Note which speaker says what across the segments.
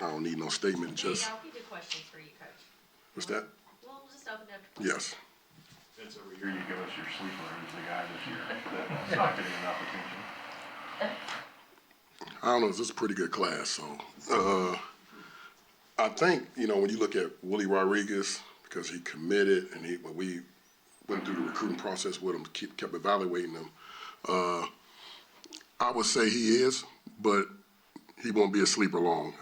Speaker 1: I don't need no statement. Just
Speaker 2: we do questions for you, Coach.
Speaker 1: what's that?
Speaker 2: We'll just open up to questions.
Speaker 1: Yes.
Speaker 3: Since every year you give us your sleeper as the guy this year that's not getting enough attention.
Speaker 1: I don't know. This is a pretty good class. So I think, when you look at Willie Rodriguez, because he committed and when we went through the recruiting process with him, kept evaluating him, I would say he is, but he won't be a sleeper long.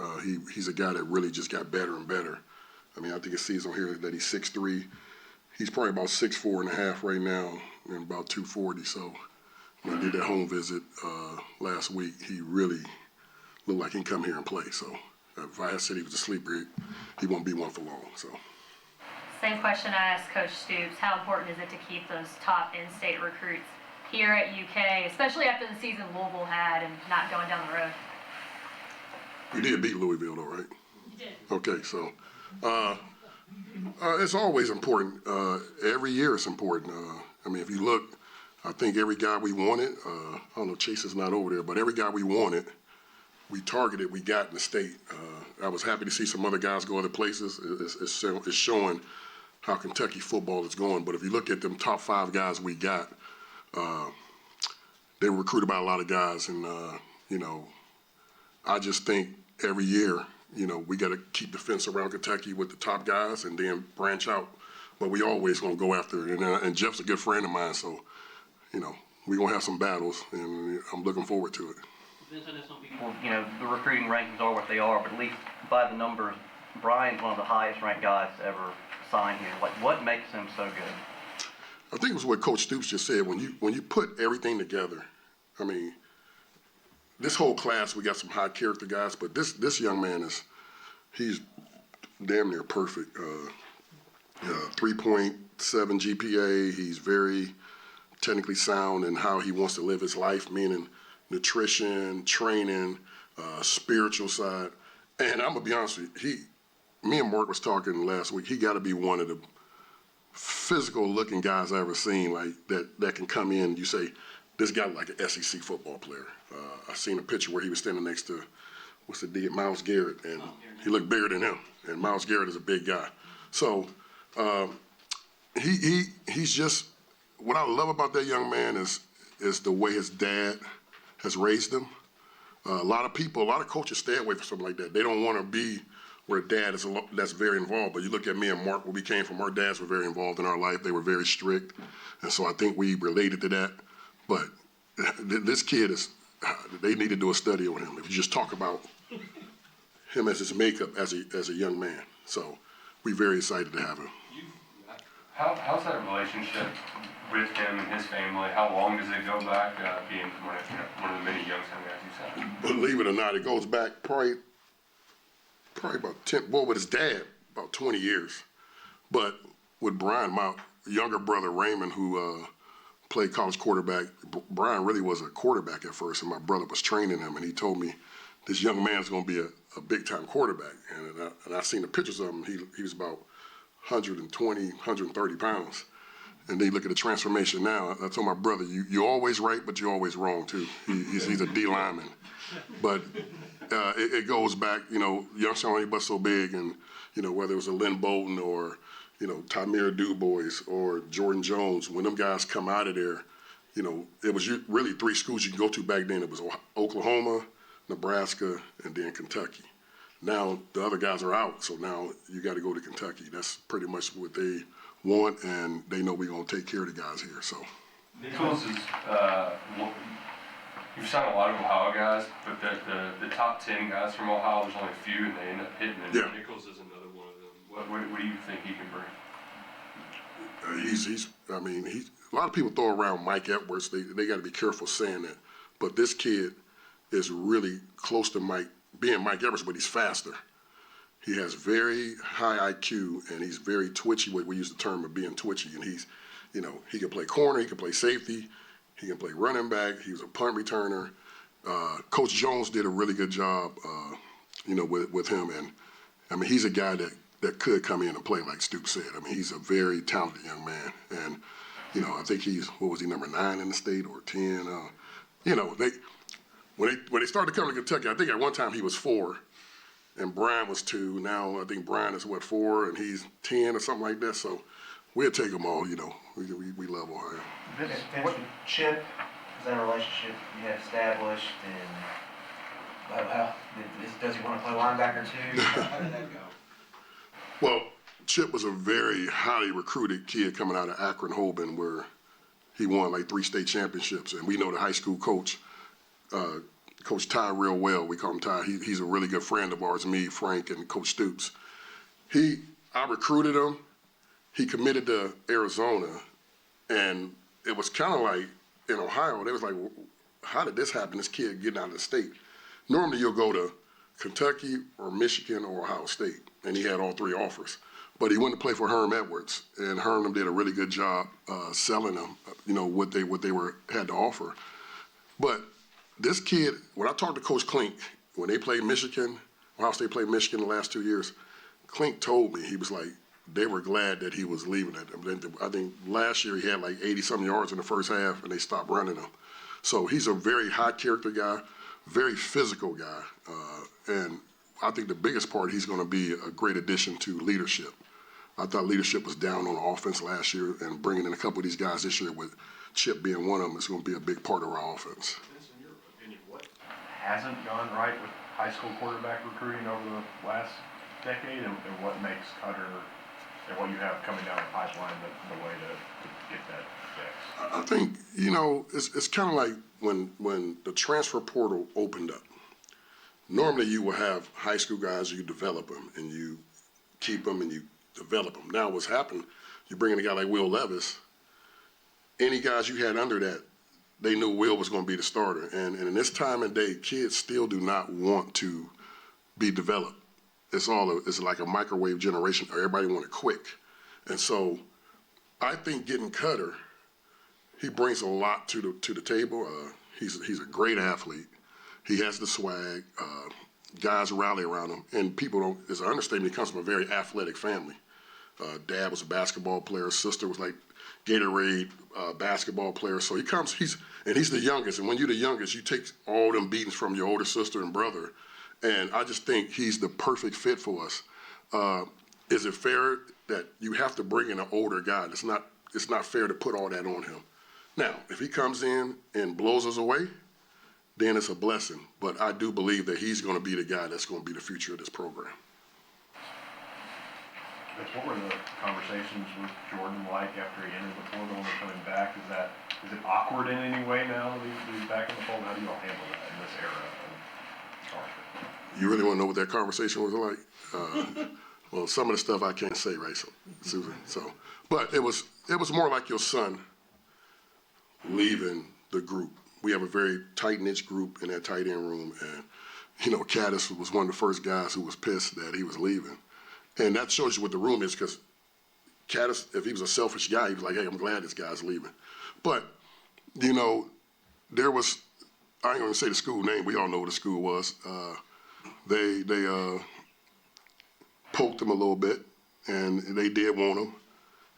Speaker 1: He's a guy that really just got better and better. I mean, I think it says on here that he's 6'3". He's probably about 6'4" and a half right now and about 240. So when I did that home visit last week, he really looked like he can come here and play. So if I had said he was a sleeper, he won't be one for long. So.
Speaker 4: Same question I asked Coach Stoops. How important is it to keep those top in-state recruits here at UK, especially after the season Louisville had and not going down the road?
Speaker 1: We did beat Louisville, though, right?
Speaker 2: You did.
Speaker 1: Okay, so it's always important. Every year it's important. I mean, if you look, I think every guy we wanted, I don't know, Chase is not over there, but every guy we wanted, we targeted, we got in the state. I was happy to see some other guys go other places. It's showing how Kentucky football is going. But if you look at them top 5 guys we got, they were recruited by a lot of guys. And, I just think every year, we got to keep the fence around Kentucky with the top guys and then branch out. But we always going to go after it. And Jeff's a good friend of mine, so, we're going to have some battles, and I'm looking forward to it.
Speaker 5: Some people, the recruiting rankings are what they are, but at least by the numbers, Brian's one of the highest ranked guys to ever sign here. Like, what makes him so good?
Speaker 1: I think it was what Coach Stoops just said. When you put everything together, I mean, this whole class, we got some high character guys, but this young man he's damn near perfect. 3.7 GPA. He's very technically sound in how he wants to live his life, meaning nutrition, training, spiritual side. And I'm gonna be honest with you, me and Mark was talking last week. He got to be one of the physical-looking guys I ever seen, like that can come in and you say, this guy like an SEC football player. I seen a picture where he was standing next to Myles Garrett, and he looked bigger than him. And Myles Garrett is a big guy. So he's just, what I love about that young man is the way his dad has raised him. A lot of coaches stay away from something like that. They don't want to be where dad is that's very involved. But you look at me and Mark, where we came from, our dads were very involved in our life. They were very strict. And so I think we related to that. But this kid they need to do a study on him. If you just talk about him as his makeup as a young man. So we're very excited to have him.
Speaker 3: How's that relationship with him and his family? How long does it go back, being one of the many Youngstown guys you said?
Speaker 1: Believe it or not, it goes back probably about 10, well, with his dad, about 20 years. But with Brian, my younger brother Raymond, who played college quarterback, Brian really was a quarterback at first, and my brother was training him, and he told me, this young man's going to be a big-time quarterback. And I seen the pictures of him. He was about 120, 130 pounds. And then you look at the transformation now. I told my brother, you're always right, but you're always wrong, too. He's a D lineman. But it goes back, Youngstown only but so big, and, whether it was a Lynn Bolton or, Tamir DuBois or Jordan Jones, when them guys come out of there, it was really 3 schools you could go to back then. It was Oklahoma, Nebraska, and then Kentucky. Now the other guys are out, so now you got to go to Kentucky. That's pretty much what they want, and they know we're going to take care of the guys here. So
Speaker 3: Nichols is, you've signed a lot of Ohio guys, but the top 10 guys from Ohio, there's only a few, and they end up hitting it.
Speaker 1: Yeah.
Speaker 3: Nichols is another one of them. What do you think he can bring?
Speaker 1: A lot of people throw around Mike Edwards. They got to be careful saying that. But this kid is really close to being Mike Edwards, but he's faster. He has very high IQ, and he's very twitchy. We use the term of being twitchy. And he can play corner, he can play safety, he can play running back. He was a punt returner. Coach Jones did a really good job, with him. And he's a guy that could come in and play, like Stoops said. He's a very talented young man. And, I think he's, number 9 in the state or 10? When they started coming to Kentucky, I think at one time he was 4. and Brian was 2. Now I think Brian is 4, and he's 10 or something like that. So we'll take them all. You know, we love Ohio.
Speaker 6: Vince, with Chip, is that a relationship you have established, and does he want to play linebacker too? How did that go?
Speaker 1: Well, Chip was a very highly recruited kid coming out of Akron Holborn, where he won like 3 state championships, and we know the high school coach, Coach Ty, real well. We call him Ty. He's a really good friend of ours, me, Frank, and Coach Stoops. I recruited him. He committed to Arizona, and it was kind of like in Ohio. They was like, how did this happen? This kid getting out of the state. Normally, you'll go to Kentucky or Michigan or Ohio State, and he had all 3 offers. But he went to play for Herm Edwards, and Herm did a really good job selling them, what they had to offer. But this kid, when I talked to Coach Klink, when they played Michigan, Ohio State played Michigan the last 2 years, Klink told me, he was like, they were glad that he was leaving it. I think last year he had like 80-some yards in the first half, and they stopped running him. So he's a very high character guy, very physical guy, and I think the biggest part, he's going to be a great addition to leadership. I thought leadership was down on offense last year, and bringing in a couple of these guys this year with Chip being one of them is going to be a big part of our offense.
Speaker 7: In your opinion, what hasn't gone right with high school quarterback recruiting over the last decade, and what makes Cutter and what you have coming down the pipeline the way to get that fixed?
Speaker 1: I think, it's kind of like when the transfer portal opened up. Normally you will have high school guys, you develop them, and you keep them, and you develop them. Now what's happened, you bring in a guy like Will Levis, any guys you had under that, they knew Will was going to be the starter. And in this time and day, kids still do not want to be developed. It's like a microwave generation. Everybody want it quick. And so I think getting Cutter, he brings a lot to the table. He's a great athlete. He has the swag. Guys rally around him. And people don't, as I understand, he comes from a very athletic family. Dad was a basketball player. Sister was like Gatorade basketball player. So he's the youngest. And when you're the youngest, you take all them beatings from your older sister and brother. And I just think he's the perfect fit for us. Is it fair that you have to bring in an older guy? It's not fair to put all that on him. Now, if he comes in and blows us away, then it's a blessing. But I do believe that he's going to be the guy that's going to be the future of this program.
Speaker 7: What were the conversations with Jordan like after he entered the portal and coming back? Is it awkward in any way now that he's back in the fold? How do you all handle that in this era of scholarship?
Speaker 1: You really want to know what that conversation was like? Well, some of the stuff I can't say, right, Susan? But it was more like your son leaving the group. We have a very tight-knit group in that tight end room, and Caddis was one of the first guys who was pissed that he was leaving. And that shows you what the room is, because Caddis, if he was a selfish guy, he was like, hey, I'm glad this guy's leaving. But, there was, I ain't gonna say the school name, we all know what the school was. They poked him a little bit, and they did want him,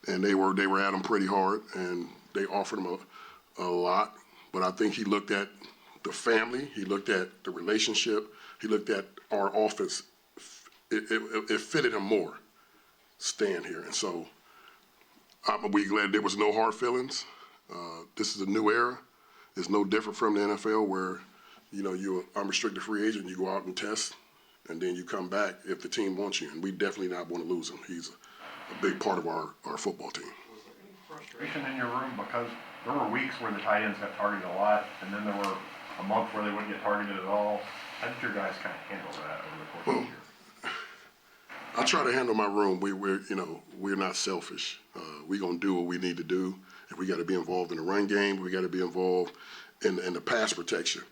Speaker 1: and they were at him pretty hard, and they offered him a lot. But I think he looked at the family, he looked at the relationship, he looked at our offense. It fitted him more staying here. And so we glad there was no hard feelings. This is a new era. It's no different from the NFL where, you're an unrestricted free agent, you go out and test, and then you come back if the team wants you. And we definitely not want to lose him. He's a big part of our football team.
Speaker 7: Was there any frustration in your room? Because there were weeks where the tight ends got targeted a lot, and then there were a month where they wouldn't get targeted at all. How did your guys kind of handle that over the course of the year?
Speaker 1: I try to handle my room. We're not selfish. We're gonna do what we need to do. If we got to be involved in the run game, we got to be involved in the pass protection.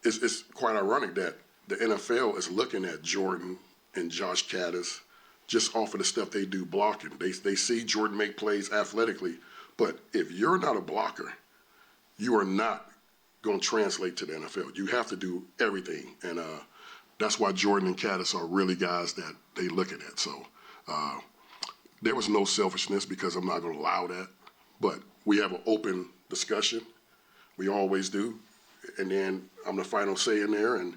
Speaker 1: It's quite ironic that the NFL is looking at Jordan and Josh Caddis just off of the stuff they do blocking. They see Jordan make plays athletically, but if you're not a blocker, you are not going to translate to the NFL. You have to do everything, and that's why Jordan and Caddis are really guys that they looking at. So there was no selfishness, because I'm not going to allow that. But we have an open discussion. We always do. And then I'm the final say in there. And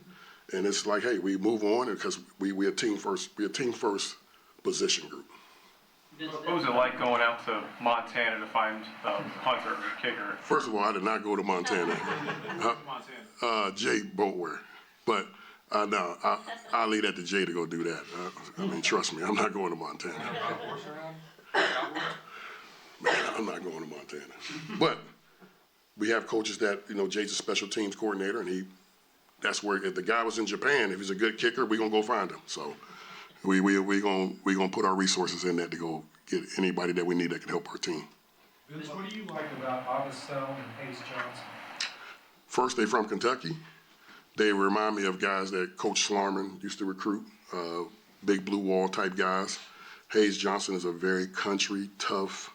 Speaker 1: And it's like, hey, we move on because we're a team first position group.
Speaker 3: What was it like going out to Montana to find a punter or kicker?
Speaker 1: First of all, I did not go to Montana. Jay Boatware. But no, I'll leave that to Jay to go do that. I mean, trust me, I'm not going to Montana. Man, I'm not going to Montana. But we have coaches that, Jay's a special teams coordinator, and that's where, if the guy was in Japan, if he's a good kicker, we're going to go find him. So we gonna put our resources in that to go get anybody that we need that can help our team.
Speaker 8: Vince, what do you like about Augustell and Hayes Johnson?
Speaker 1: First, they're from Kentucky. They remind me of guys that Coach Schlarman used to recruit, big blue wall type guys. Hayes Johnson is a very country, tough,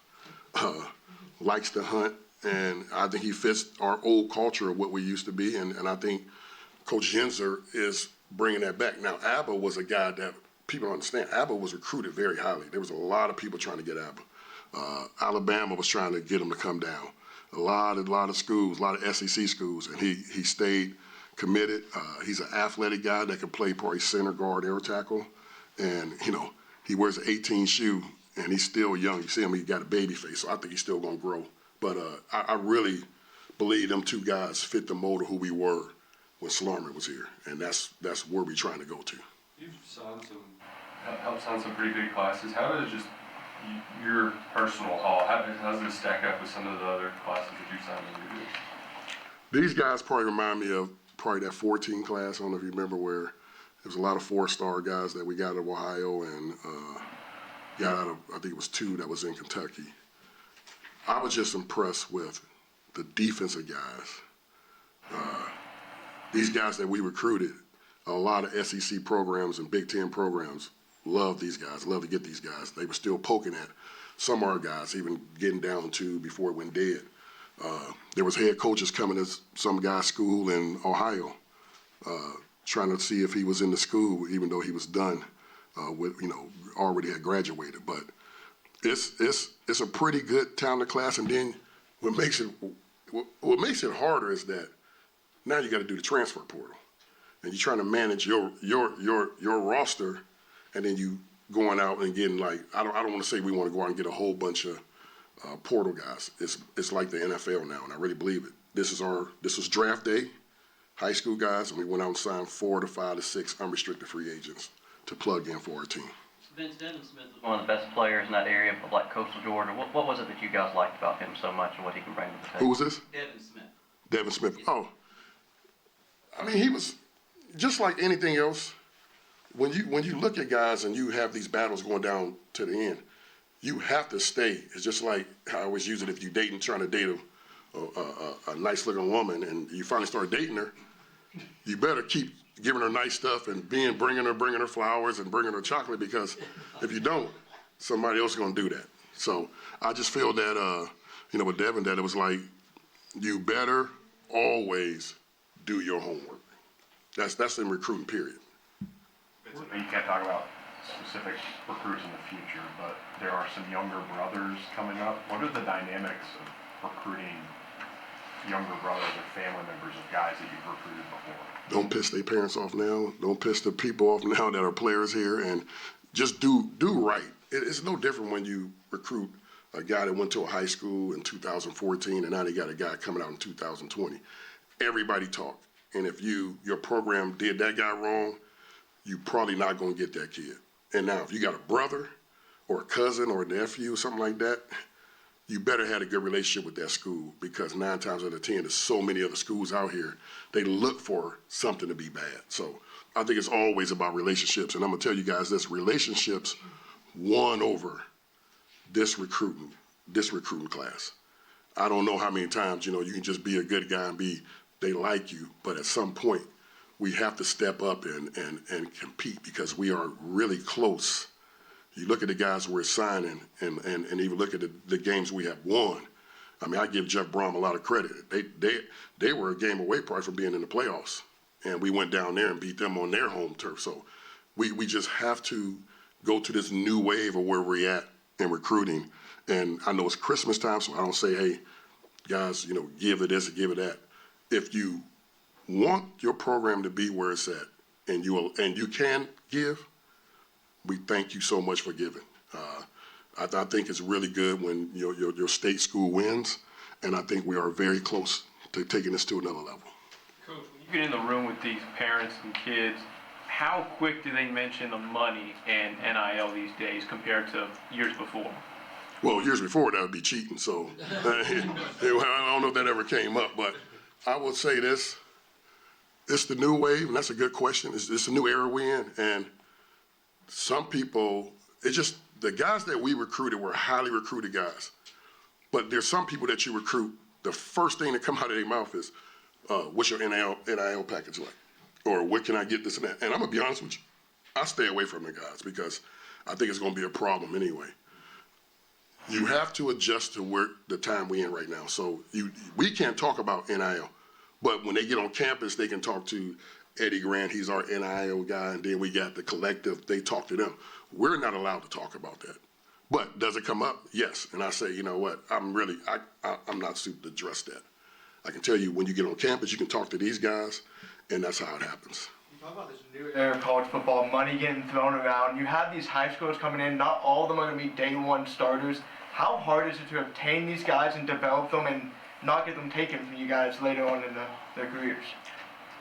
Speaker 1: likes to hunt, and I think he fits our old culture of what we used to be, and I think Coach Yenser is bringing that back. Now, Abba was a guy that people don't understand. Abba was recruited very highly. There was a lot of people trying to get Abba. Alabama was trying to get him to come down. A lot of schools, a lot of SEC schools, and he stayed committed. He's an athletic guy that can play probably center, guard, air tackle, and he wears an 18 shoe, and he's still young. You see him, he got a baby face, so I think he's still gonna grow. But I really believe them two guys fit the mold of who we were when Schlarman was here, and that's where we're trying to go to.
Speaker 3: You've helped sign some pretty big classes. How does just your personal haul, how does this stack up with some of the other classes that you signed in your
Speaker 1: These guys probably remind me of that 14 class. I don't know if you remember, where there was a lot of 4-star guys that we got out of Ohio and got out of, I think it was 2 that was in Kentucky. I was just impressed with the defensive guys. These guys that we recruited, a lot of SEC programs and Big Ten programs love these guys, love to get these guys. They were still poking at some of our guys, even getting down to before it went dead. There was head coaches coming to some guy's school in Ohio, trying to see if he was in the school, even though he was done already had graduated. But it's a pretty good talented class. And then what makes it harder is that now you got to do the transfer portal, and you're trying to manage your roster, and then you going out and getting, like, I don't want to say we want to go out and get a whole bunch of portal guys. It's like the NFL now, and I really believe it. This was draft day, high school guys, and we went out and signed 4 to 5 to 6 unrestricted free agents to plug in for our team.
Speaker 5: Vince, Devin Smith was one of the best players in that area of like coastal Georgia. What was it that you guys liked about him so much and what he can bring to the table?
Speaker 1: Who was this?
Speaker 5: Devin Smith.
Speaker 1: Devin Smith. Oh, I mean, he was just like anything else. When you look at guys and you have these battles going down to the end, you have to stay. It's just like I always use it, if you're trying to date a nice looking woman, and you finally start dating her, you better keep giving her nice stuff and bringing her flowers and bringing her chocolate, because if you don't, somebody else is going to do that. So I just feel that, with Devin, that it was like, you better always do your homework. That's in recruiting, period.
Speaker 7: You can't talk about specific recruits in the future, but there are some younger brothers coming up. What are the dynamics of recruiting younger brothers or family members of guys that you've recruited before?
Speaker 1: Don't piss their parents off now. Don't piss the people off now that are players here, and just do right. It's no different when you recruit a guy that went to a high school in 2014, and now they got a guy coming out in 2020. Everybody talk, and if your program did that guy wrong, you probably not going to get that kid. And now if you got a brother or a cousin or a nephew or something like that, you better have a good relationship with that school, because 9 times out of 10, there's so many other schools out here, they look for something to be bad. So I think it's always about relationships. And I'm going to tell you guys this, relationships won over this recruiting class. I don't know how many times, you can just be a good guy and they like you, but at some point, we have to step up and compete, because we are really close. You look at the guys we're signing and even look at the games we have won. I mean, I give Jeff Brom a lot of credit. They were a game away probably from being in the playoffs, and we went down there and beat them on their home turf. So we just have to go to this new wave of where we're at in recruiting. And I know it's Christmas time, so I don't say, hey, guys, give it this or give it that. If you want your program to be where it's at, and you can give, we thank you so much for giving. I think it's really good when your state school wins, and I think we are very close to taking this to another level.
Speaker 9: Coach, when you get in the room with these parents and kids, how quick do they mention the money and NIL these days compared to years before?
Speaker 1: Well, years before that would be cheating, so I don't know if that ever came up, but I will say this. It's the new wave, and that's a good question. It's a new era we're in, and some people, the guys that we recruited were highly recruited guys. But there's some people that you recruit, the first thing that come out of their mouth is, what's your NIL package like? Or what can I get this and that? And I'm gonna be honest with you, I stay away from the guys because I think it's gonna be a problem anyway. You have to adjust to the time we're in right now. So we can't talk about NIL, but when they get on campus, they can talk to Eddie Grant, he's our NIL guy, and then we got the collective, they talk to them. We're not allowed to talk about that. But does it come up? Yes. And I say, you know what, I'm not suited to address that. I can tell you when you get on campus, you can talk to these guys, and that's how it happens.
Speaker 6: You talk about this new era of college football, money getting thrown around. You have these high schoolers coming in, not all of them are going to be day one starters. How hard is it to obtain these guys and develop them and not get them taken from you guys later on in their careers?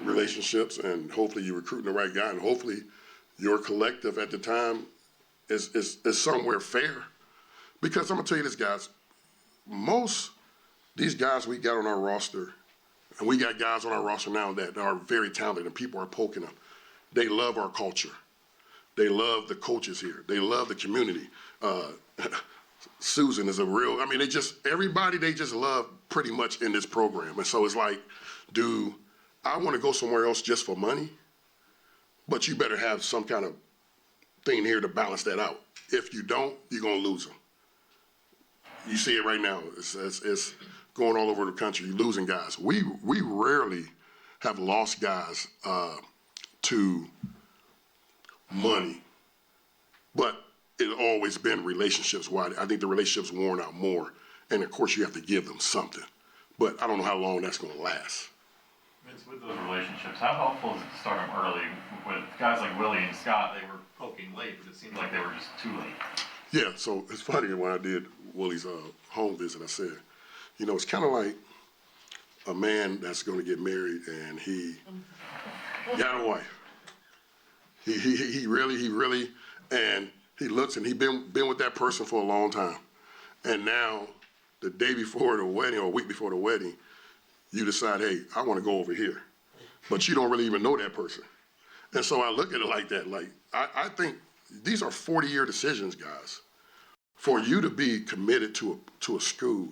Speaker 1: Relationships, and hopefully you're recruiting the right guy, and hopefully your collective at the time is somewhere fair. Because I'm gonna tell you this, guys, these guys we got on our roster, and we got guys on our roster now that are very talented and people are poking them. They love our culture. They love the coaches here. They love the community. Susan is everybody they just love pretty much in this program. And so it's like, I want to go somewhere else just for money, but you better have some kind of thing here to balance that out. If you don't, you're going to lose them. You see it right now. It's going all over the country. You're losing guys. We rarely have lost guys to money, but it's always been relationships. Why? I think the relationships worn out more, and of course you have to give them something. But I don't know how long that's going to last.
Speaker 10: Vince, with those relationships, how helpful is it to start them early? With guys like Willie and Scott, they were poking late, but it seemed like they were just too late.
Speaker 1: Yeah, so it's funny when I did Willie's home visit, I said, it's kind of like a man that's going to get married and he got a wife. He really, and he looks and he's been with that person for a long time. And now, the day before the wedding or a week before the wedding, you decide, hey, I want to go over here. But you don't really even know that person. And so I look at it like that. Like, I think these are 40-year decisions, guys. For you to be committed to a school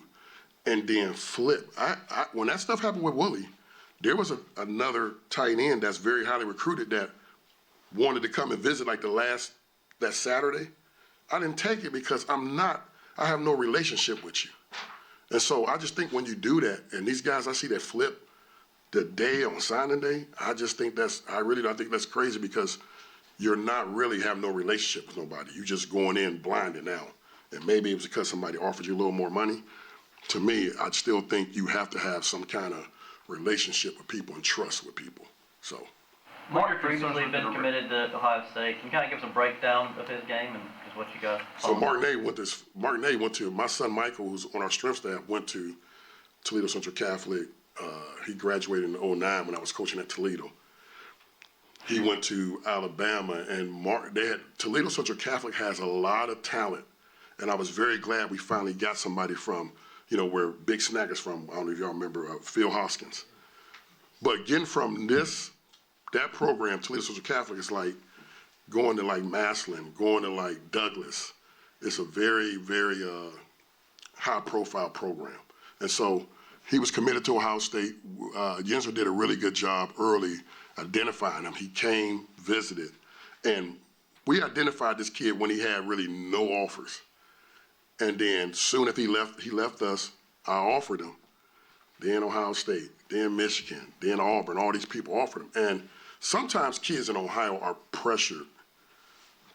Speaker 1: and then flip. When that stuff happened with Willie, there was another tight end that's very highly recruited that wanted to come and visit like that Saturday. I didn't take it because I have no relationship with you. And so I just think when you do that, and these guys, I see that flip the day on signing day, I really don't think that's crazy because you're not really having no relationship with nobody. You're just going in blinded now. And maybe it was because somebody offered you a little more money. To me, I still think you have to have some kind of relationship with people and trust with people. So.
Speaker 5: Mark previously been committed to Ohio State. Can you kind of give us a breakdown of his game and just what you got?
Speaker 1: So Mark Ney went to, my son Michael, who's on our strength staff, went to Toledo Central Catholic. He graduated in 2009 when I was coaching at Toledo. He went to Alabama, and Toledo Central Catholic has a lot of talent. And I was very glad we finally got somebody from, where Big Snack is from. I don't know if y'all remember Phil Hoskins. But getting from that program, Toledo Central Catholic, is like going to like Massillon, going to like Douglas. It's a very, very high profile program. And so he was committed to Ohio State. Yenser did a really good job early identifying him. He came, visited, and we identified this kid when he had really no offers. And then soon after he left us, I offered him. Then Ohio State, then Michigan, then Auburn, all these people offered him. And sometimes kids in Ohio are pressured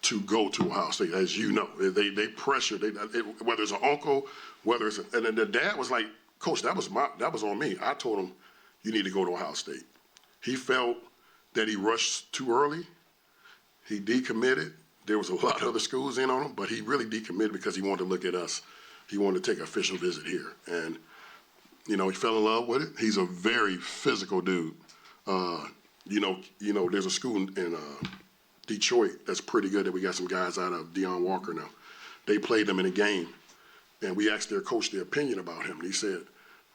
Speaker 1: to go to Ohio State, as you know. They pressure, whether it's an uncle, and then the dad was like, Coach, that was on me. I told him, you need to go to Ohio State. He felt that he rushed too early. He decommitted. There was a lot of other schools in on him, but he really decommitted because he wanted to look at us. He wanted to take an official visit here. And, you know, he fell in love with it. He's a very physical dude. There's a school in Detroit that's pretty good that we got some guys out of, Deion Walker now. They played them in a game, and we asked their coach their opinion about him. And he said,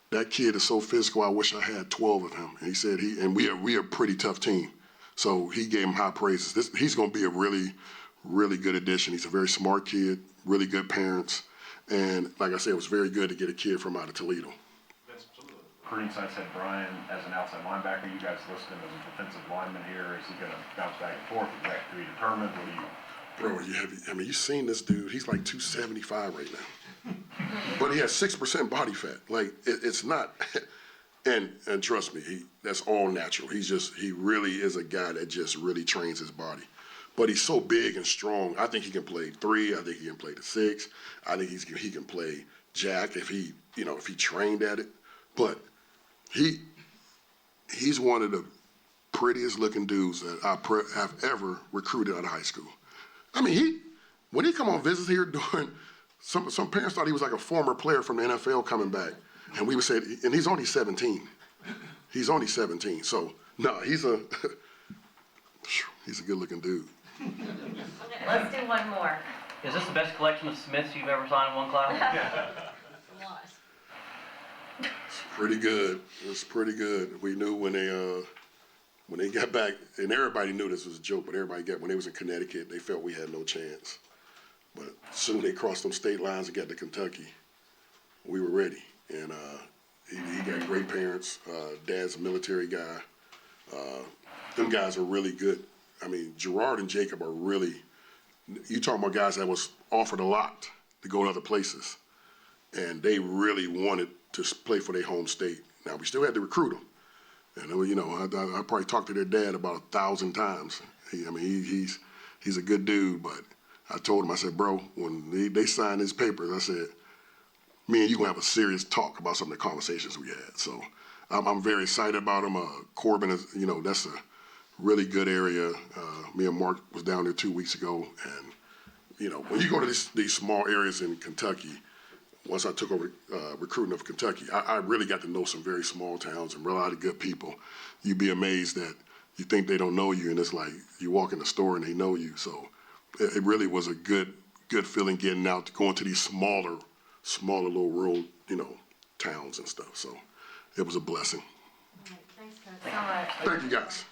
Speaker 1: that kid is so physical, I wish I had 12 of him. And he said, we are a pretty tough team. So he gave him high praises. He's going to be a really, really good addition. He's a very smart kid, really good parents. And like I said, it was very good to get a kid from out of Toledo.
Speaker 7: Some of the recruiting sites had Brian as an outside linebacker. You guys list him as a defensive lineman here. Is he going to bounce back and forth? Is that to be determined? What do you?
Speaker 1: Bro, you've seen this dude. He's like 275 right now. But he has 6% body fat. Like, it's not, and trust me, that's all natural. He really is a guy that just really trains his body. But he's so big and strong. I think he can play 3. I think he can play the 6. I think he can play jack if he trained at it. But he's one of the prettiest looking dudes that I've ever recruited out of high school. I mean, when he come on visits here during, some parents thought he was like a former player from the NFL coming back. And we would say, and he's only 17. He's only 17. So, no, he's a good looking dude.
Speaker 2: Let's do one more.
Speaker 5: Is this the best collection of Smiths you've ever signed in one class?
Speaker 2: A lot.
Speaker 1: It's pretty good. It's pretty good. We knew when they got back, and everybody knew this was a joke, but when they was in Connecticut, they felt we had no chance. But soon they crossed them state lines and got to Kentucky. We were ready. And he got great parents. Dad's a military guy. Them guys are really good. I mean, Gerard and Jacob are really, you talking about guys that was offered a lot to go to other places. And they really wanted to play for their home state. Now, we still had to recruit them. And, I probably talked to their dad about 1,000 times. He's a good dude, but I told him, I said, bro, when they signed his papers, I said, me and you gonna have a serious talk about some of the conversations we had. So I'm very excited about him. Corbin is, that's a really good area. Me and Mark was down there 2 weeks ago, and when you go to these small areas in Kentucky, once I took over recruiting of Kentucky, I really got to know some very small towns and a lot of good people. You'd be amazed that you think they don't know you, and it's like you walk in the store and they know you. So it really was a good feeling getting out, going to these smaller little rural, towns and stuff. So it was a blessing.
Speaker 2: All right, thanks, Coach, so much.
Speaker 1: Thank you, guys.